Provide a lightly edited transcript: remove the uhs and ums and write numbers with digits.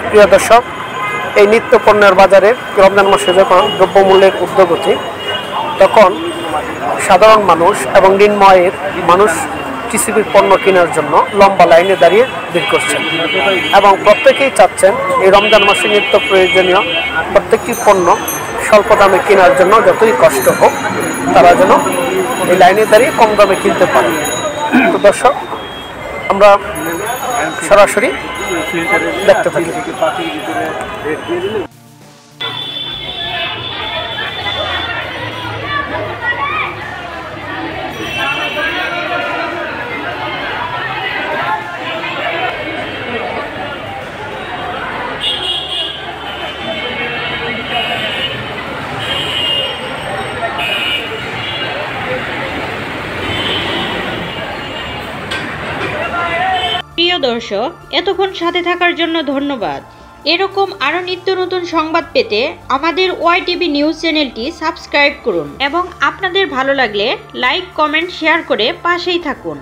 প্রিয় দর্শক, এই নিত্য পণ্যের বাজারে রমজান মাসে যখন দ্রব্যমূল্যের ঊর্ধ্বগতি, তখন সাধারণ মানুষ এবং নিম্ন আয়ের মানুষ টিসিবির পণ্য কেনার জন্য লম্বা লাইনে দাঁড়িয়ে ভিড় করছেন এবং প্রত্যেকেই চাচ্ছেন এই রমজান মাসে নিত্য প্রয়োজনীয় প্রত্যেকটি পণ্য স্বল্প দামে কেনার জন্য যতই কষ্ট হোক তারা যেন এই লাইনে দাঁড়িয়ে কম দামে কিনতে পারে। তো দর্শক, আমরা সরাসরি দেখতে থাকি। প্রিয় দর্শক, এতক্ষণ সাথে থাকার জন্য ধন্যবাদ। এরকম আরো নিত্য নতুন সংবাদ পেতে আমাদের ওয়াইটিভি নিউজ চ্যানেলটি সাবস্ক্রাইব করুন এবং আপনাদের ভালো লাগলে লাইক, কমেন্ট, শেয়ার করে পাশেই থাকুন।